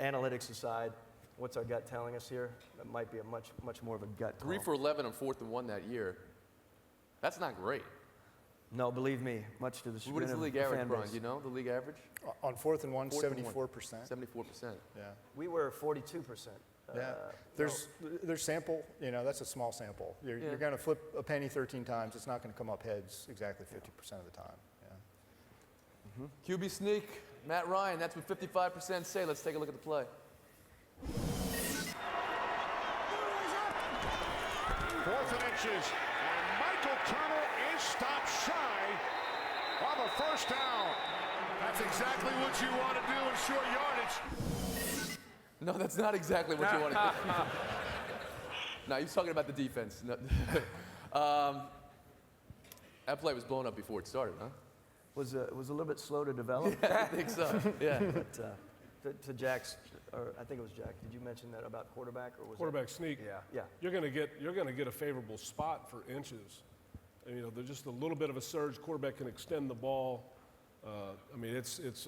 analytics aside, what's our gut telling us here? That might be a much more of a gut call. 3 for 11 on 4th and 1 that year. That's not great. No, believe me, much to the chagrin What is the of league the average, fan Brian? base. Do you know the league average? on 4th and 1, 4th and 1. 74%. 74%. Yeah. We were 42%. Yeah, there's sample, that's a small sample. You're going to flip a penny 13 times. It's not going to come up heads exactly 50% of the time. Yeah. QB sneak, Matt Ryan, that's what 55% say. Let's take a look at the play. 4th and inches, and Michael Turner is stopped shy of a first down. That's exactly what you want to do in short yardage. No, that's not exactly what you want to do. No, he was talking about the defense. No. That play was blown up before it started, huh? Was a little bit slow to develop. Yeah, I think so. Yeah. But to Jack's, or I think it was Jack. Did you mention that about quarterback, or was Quarterback sneak. Yeah. You're going to get a favorable spot for inches. And, there's just a little bit of a surge. Quarterback can extend the ball. It's.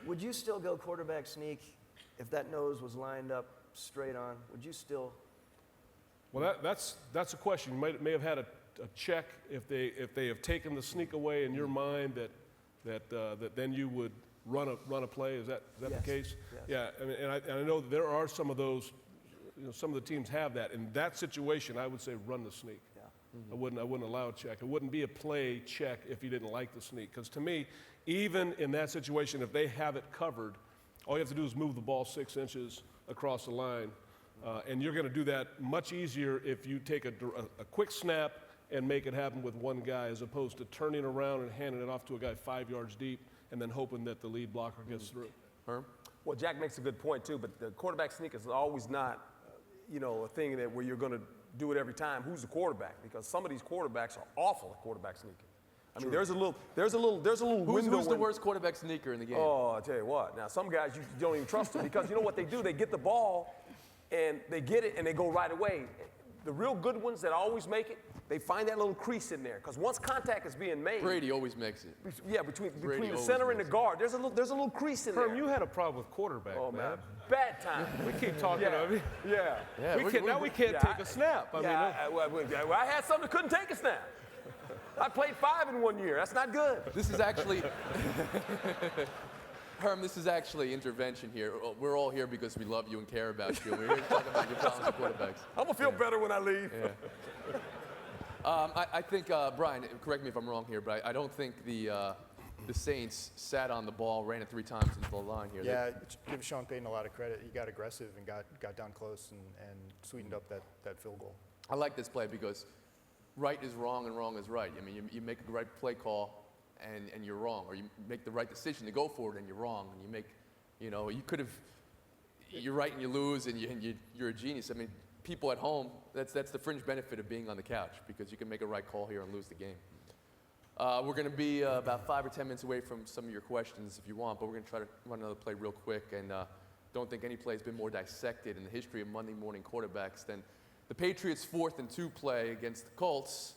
Would you still go quarterback sneak if that nose was lined up straight on? Would you still? Well, that's a question. You may have had a check if they have taken the sneak away in your mind that then you would run a play. Is that Yes. the case? Yes. Yeah. And I know that there are some of those. Some of the teams have that. In that situation, I would say run the sneak. Yeah. I wouldn't allow a check. It wouldn't be a play check if you didn't like the sneak. Because to me, even in that situation, if they have it covered, all you have to do is move the ball 6 inches across the line. And you're going to do that much easier if you take a quick snap and make it happen with one guy, as opposed to turning around and handing it off to a guy 5 yards deep and then hoping that the lead blocker gets through. Herm? Well, Jack makes a good point, too, but the quarterback sneak is always not, a thing where you're going to do it every time. Who's the quarterback? Because some of these quarterbacks are awful at quarterback sneaking. I mean, there's a little window. Who's the worst quarterback sneaker in the game? Oh, I'll tell you what. Now, some guys, you don't even trust them because you know what they do? They get the ball, and they get it, and they go right away. The real good ones that always make it, they find that little crease in there. Because once contact is being made. Brady always makes it. Yeah, between the center and the guard, there's a little crease in there. Herm, you had a problem with quarterback, man. Bad time. We keep talking of it. Yeah. We can't take a snap. I had some that couldn't take a snap. I played 5 in 1 year. That's not good. This is actually, Herm, this is actually intervention here. We're all here because we love you and care about you. We're here to talk about your problems with quarterbacks. I'm going to feel better when I leave. Yeah. I think, Brian, correct me if I'm wrong here, but I don't think the the Saints sat on the ball, ran it 3 times into the line here. Yeah, give Sean Payton a lot of credit. He got aggressive and got down close and sweetened up that field goal. I like this play because right is wrong and wrong is right. I mean, you make a right play call and you're wrong, or you make the right decision to go for it and you're wrong, and you make, you could have, you're right and you lose and you're a genius. I mean, people at home, that's the fringe benefit of being on the couch, because you can make a right call here and lose the game. We're going to be about 5 or 10 minutes away from some of your questions if you want, but we're going to try to run another play real quick, and don't think any play has been more dissected in the history of Monday morning quarterbacks than the Patriots' 4th and 2 play against the Colts.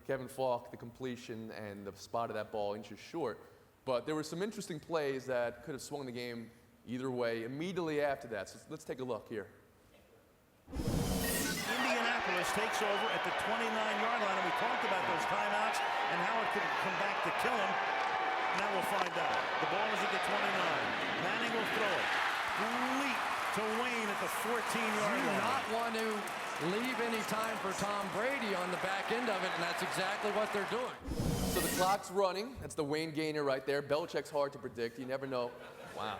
Kevin Falk, the completion, and the spot of that ball inches short. But there were some interesting plays that could have swung the game either way immediately after that. So let's take a look here. Indianapolis takes over at the 29-yard line, and we talked about those timeouts and how it could come back to kill him. Now we'll find out. The ball is at the 29. Manning will throw it. Leap to Wayne at the 14-yard line. You not want to leave any time for Tom Brady on the back end of it, and that's exactly what they're doing. So the clock's running. That's the Wayne Gainer right there. Belichick's hard to predict. You never know. Wow.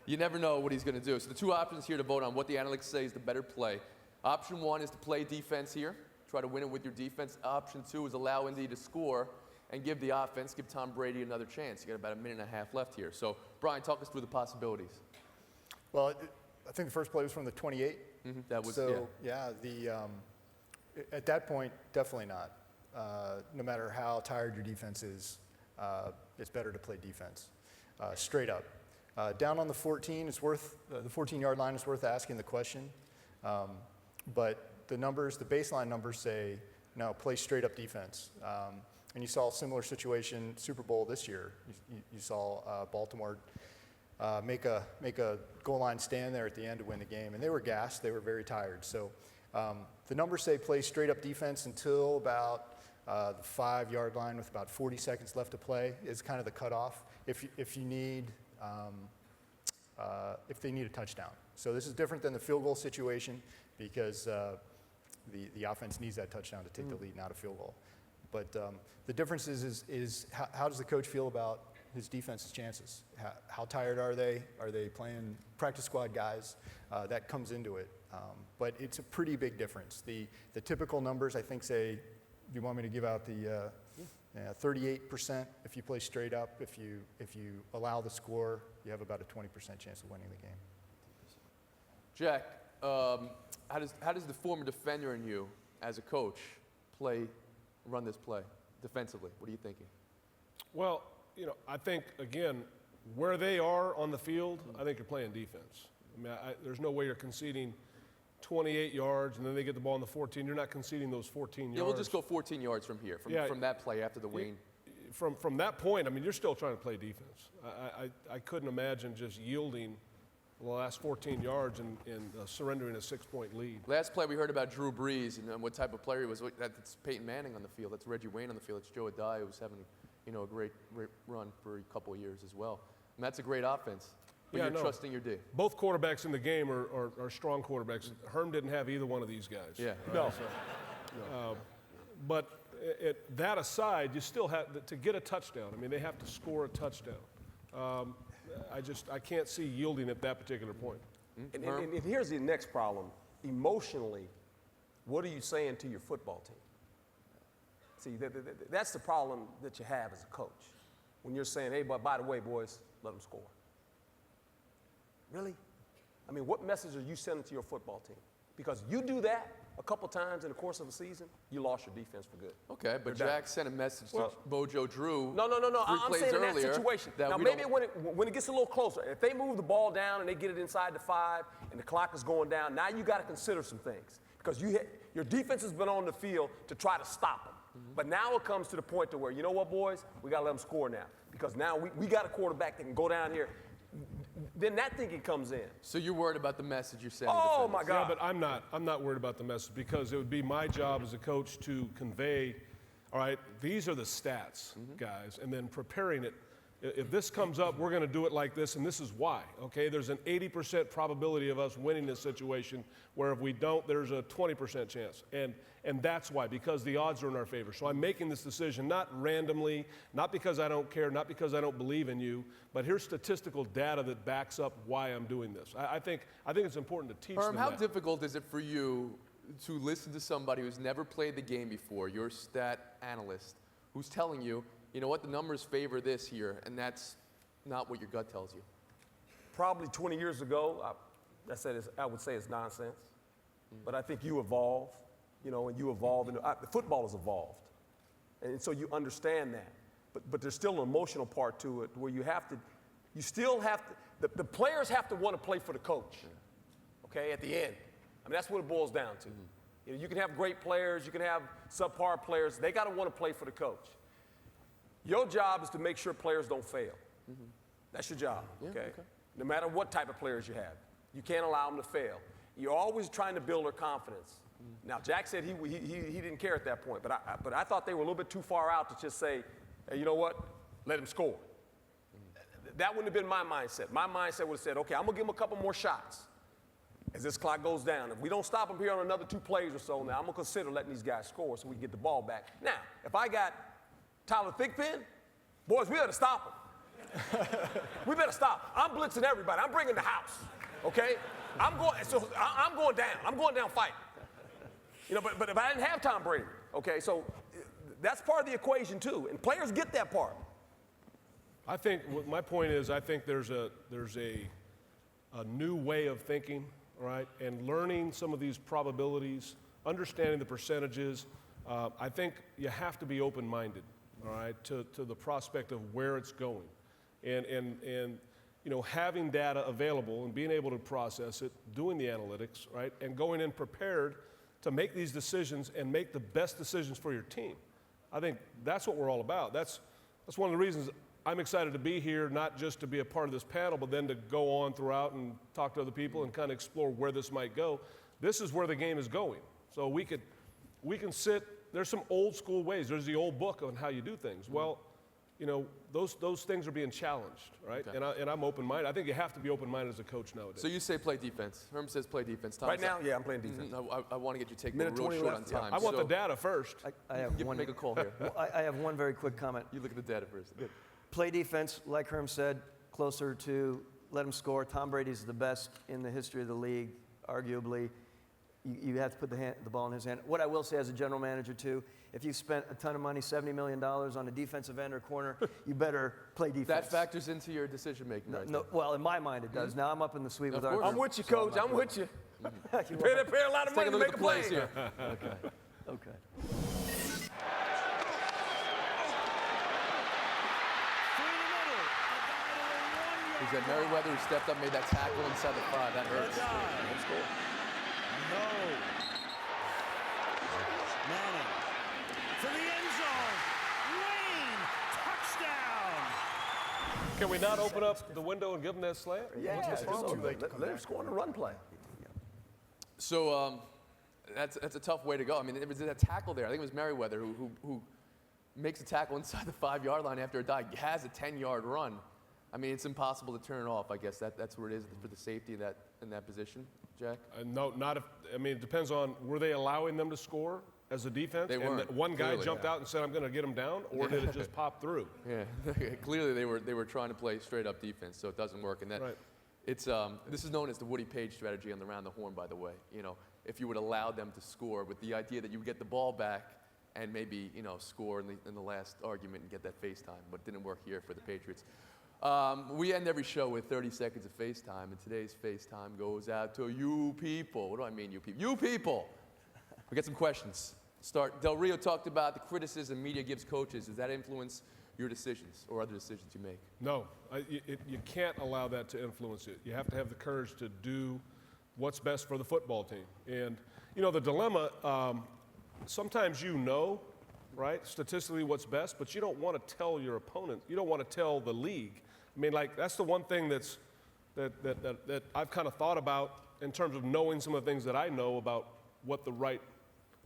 You never know what he's going to do. So the 2 options here to vote on what the analytics say is the better play. Option 1 is to play defense here. Try to win it with your defense. Option 2 is allow Indy to score and give the offense, give Tom Brady another chance. You got about a minute and a half left here. So, Brian, talk us through the possibilities. Well, I think the first play was from the 28. That was, so, at that point, definitely not. No matter how tired your defense is, it's better to play defense, straight up. Down on the 14, it's worth the 14-yard line is worth asking the question. But the baseline numbers say, no, play straight up defense. And you saw a similar situation Super Bowl this year. You saw Baltimore make a goal line stand there at the end to win the game, and they were gassed. They were very tired. So the numbers say play straight up defense until about the 5-yard line with about 40 seconds left to play is kind of the cutoff. If they need a touchdown. So this is different than the field goal situation because the offense needs that touchdown to take the lead, not a field goal. But the difference is how does the coach feel about his defense's chances? How tired are they? Are they playing practice squad guys? That comes into it. But it's a pretty big difference. The typical numbers, I think, say, do you want me to give out the 38% if you play straight up? If you allow the score, you have about a 20% chance of winning the game. Jack, how does the former defender in you, as a coach, run this play defensively? What are you thinking? Well, I think, again, where they are on the field, I think you're playing defense. I mean, there's no way you're conceding 28 yards, and then they get the ball on the 14. You're not conceding those 14 yards. Yeah, we'll just go 14 yards from here, from that play after the Wayne. From that point, I mean, you're still trying to play defense. I couldn't imagine just yielding the last 14 yards and surrendering a 6-point lead. Last play we heard about Drew Brees and what type of player he was. That's Peyton Manning on the field. That's Reggie Wayne on the field. It's Joe Adai, who's having a great run for a couple of years as well. And that's a great offense. But you're trusting your D. Both quarterbacks in the game are strong quarterbacks. Herm didn't have either one of these guys. Yeah. Right? No. But that aside, you still have to get a touchdown. I mean, they have to score a touchdown. I can't see yielding at that particular point. And here's the next problem. Emotionally, what are you saying to your football team? See, that's the problem that you have as a coach. When you're saying, hey, but by the way, boys, let them score. Really? I mean, what message are you sending to your football team? Because you do that a couple times in the course of a season, you lost your defense for good. Okay, but Jack sent a message to Bojo Drew. No. I'm saying in that situation. Now, maybe when it gets a little closer, if they move the ball down and they get it inside the 5 and the clock is going down, now you got to consider some things. Because your defense has been on the field to try to stop them. But now it comes to the point to where, you know what, boys? We got to let them score now. Because now we got a quarterback that can go down here. Then that thinking comes in. So you're worried about the message you're sending? Oh, my God. Yeah, but I'm not worried about the message because it would be my job as a coach to convey, all right, these are the stats, guys, and then preparing it If this comes up, we're going to do it like this, and this is why, okay? There's an 80% probability of us winning this situation, where if we don't, there's a 20% chance. And that's why, because the odds are in our favor. So I'm making this decision not randomly, not because I don't care, not because I don't believe in you, but here's statistical data that backs up why I'm doing this. I think it's important to teach them How that. difficult is it for you to listen to somebody who's never played the game before, your stat analyst, who's telling you, you know what, the numbers favor this here, and that's not what your gut tells you? Probably 20 years ago, I would say it's nonsense. But I think you evolve, and you evolve. Football has evolved. And so you understand that. But there's still an emotional part to it where the players have to want to play for the coach, okay, at the end. I mean, that's what it boils down to. You can have great players, you can have subpar players. They got to want to play for the coach. Your job is to make sure players don't fail. That's your job, okay? No matter what type of players you have. You can't allow them to fail. You're always trying to build their confidence. Now, Jack said he didn't care at that point, but I thought they were a little bit too far out to just say, hey, you know what, let him score. That wouldn't have been my mindset. My mindset would have said, okay, I'm going to give him a couple more shots as this clock goes down. If we don't stop him here on another 2 plays or so, now I'm going to consider letting these guys score so we can get the ball back. Now, if I got Tyler Thigpen, boys, we better stop him. We better stop him. I'm blitzing everybody. I'm bringing the house, okay? I'm going down. I'm going down fighting. But if I didn't have Tom Brady, okay, so that's part of the equation too, and players get that part. I think my point is, I think there's a new way of thinking, right? And learning some of these probabilities, understanding the percentages. I think you have to be open-minded, all right, to the prospect of where it's going, and having data available and being able to process it, doing the analytics, right, and going in prepared to make these decisions and make the best decisions for your team. I think that's what we're all about. That's one of the reasons I'm excited to be here, not just to be a part of this panel, but then to go on throughout and talk to other people and kind of explore where this might go. This is where the game is going. So we can sit, there's some old school ways. There's the old book on how you do things. Well, those things are being challenged, right? Okay. And I'm open-minded. I think you have to be open-minded as a coach nowadays. So you say play defense. Herm says play defense. Tom, right now, yeah, I'm playing defense. I want to get your take, but we're real short on time. I want the data first. I have one. Make a call here. I have one very quick comment. You look at the data first. Good. Play defense, like Herm said, closer to let him score. Tom Brady's the best in the history of the league, arguably. You have to put the ball in his hand. What I will say as a general manager, too, if you spent a ton of money, $70 million on a defensive end or corner, you better play defense. That factors into your decision-making, right? No, well, in my mind, it does. Now I'm up in the suite with course. our... I'm with you, Coach. I'm with you. Pay a lot of money to make a play here. Okay. Is that Merriweather who stepped up, made that tackle inside the 5? That hurts. That's cool. No. Manning to the end zone. Wayne, touchdown. Can we not open up the window and give them that slant? Yeah, let him score on a run play. So that's a tough way to go. I mean, it was that tackle there. I think it was Merriweather who makes a tackle inside the 5-yard line after a dive. He has a 10-yard run. I mean, it's impossible to turn it off. I guess that's where it is for the safety in that position, Jack. No, not if. I mean, it depends on, were they allowing them to score as a defense? They weren't. And one guy Clearly, jumped out and said, "I'm going to get him down," or did it just pop through? Yeah, clearly they were trying to play straight up defense, so it doesn't work. And that it's this is known as the Woody Page strategy on the round the horn, by the way. If you would allow them to score with the idea that you would get the ball back and maybe score in the last argument and get that face time, but it didn't work here for the Patriots. We end every show with 30 seconds of FaceTime, and today's FaceTime goes out to you people. What do I mean, you people? You people! We got some questions. Start. Del Rio talked about the criticism media gives coaches. Does that influence your decisions or other decisions you make? No. You can't allow that to influence it. You have to have the courage to do what's best for the football team. And, the dilemma, sometimes right, statistically what's best, but you don't want to tell your opponent. You don't want to tell the league. I mean, that's the one thing that I've kind of thought about in terms of knowing some of the things that I know about what the right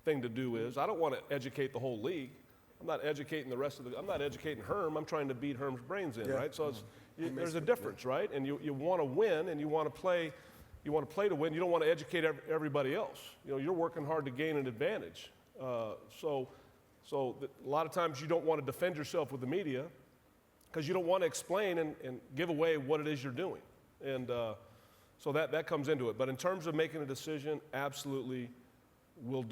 thing to do is. I don't want to educate the whole league. I'm not educating the rest of the. I'm not educating Herm. I'm trying to beat Herm's brains in, right? So there's a difference, right? And you want to win, and you want to play. You want to play to win. You don't want to educate everybody else. You know, you're working hard to gain an advantage. So a lot of times you don't want to defend yourself with the media because you don't want to explain and give away what it is you're doing. And so that comes into it. But in terms of making a decision, absolutely, we'll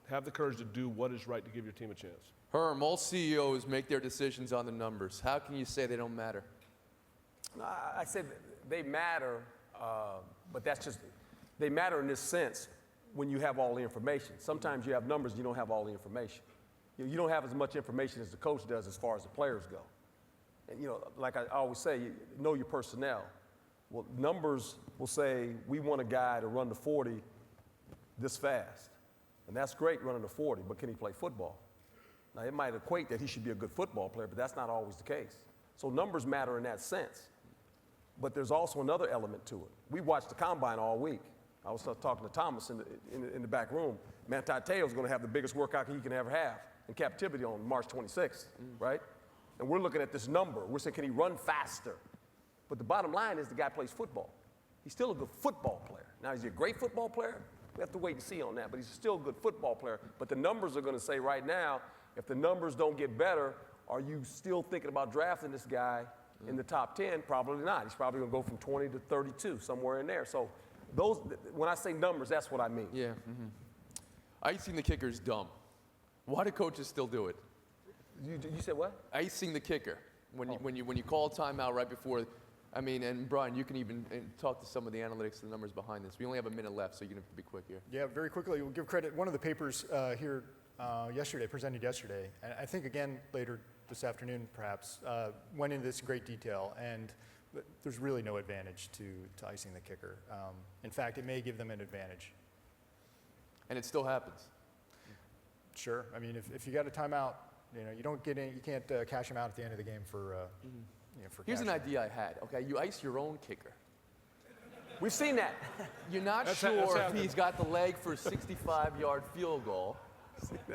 have the courage to do what is right to give your team a chance. Herm, all CEOs make their decisions on the numbers. How can you say they don't matter? I said they matter, but that's just, they matter in this sense when you have all the information. Sometimes you have numbers, you don't have all the information. You don't have as much information as the coach does as far as the players go. And, like I always say, know your personnel. Well, numbers will say, we want a guy to run the 40 this fast. And that's great running the 40, but can he play football? Now, it might equate that he should be a good football player, but that's not always the case. So numbers matter in that sense. But there's also another element to it. We watched the combine all week. I was talking to Thomas in the back room. Manti Te'o's going to have the biggest workout he can ever have in captivity on March 26th, right? And we're looking at this number. We're saying, can he run faster? But the bottom line is the guy plays football. He's still a good football player. Now, is he a great football player? We have to wait and see on that, but he's still a good football player. But the numbers are going to say right now, if the numbers don't get better, are you still thinking about drafting this guy in the top 10? Probably not. He's probably going to go from 20 to 32, somewhere in there. So when I say numbers, that's what I mean. Yeah. Mm-hmm. Icing the kicker is dumb. Why do coaches still do it? You said what? Icing the kicker. When you call a timeout right before, and Brian, you can even talk to some of the analytics and the numbers behind this. We only have a minute left, so you're going to have to be quick here. Yeah, very quickly, we'll give credit. One of the papers here presented yesterday, and I think again later this afternoon perhaps, went into this in great detail, and there's really no advantage to icing the kicker. In fact, it may give them an advantage. And it still happens. Sure. I mean, if you got a timeout, you don't get in, you can't cash them out at the end of the game for Here's an idea I had. Okay, you ice your own kicker. We've seen that. You're not sure if he's got the leg for a 65-yard field goal.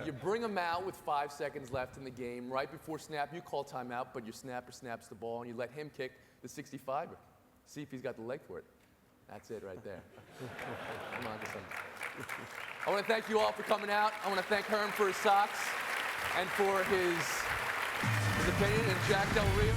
You bring him out with 5 seconds left in the game. Right before snap, you call timeout, but your snapper snaps the ball, and you let him kick the 65er. See if he's got the leg for it. That's it right there. Come on to something. I want to thank you all for coming out. I want to thank Herm for his socks and for his opinion, and Jack Del Rio.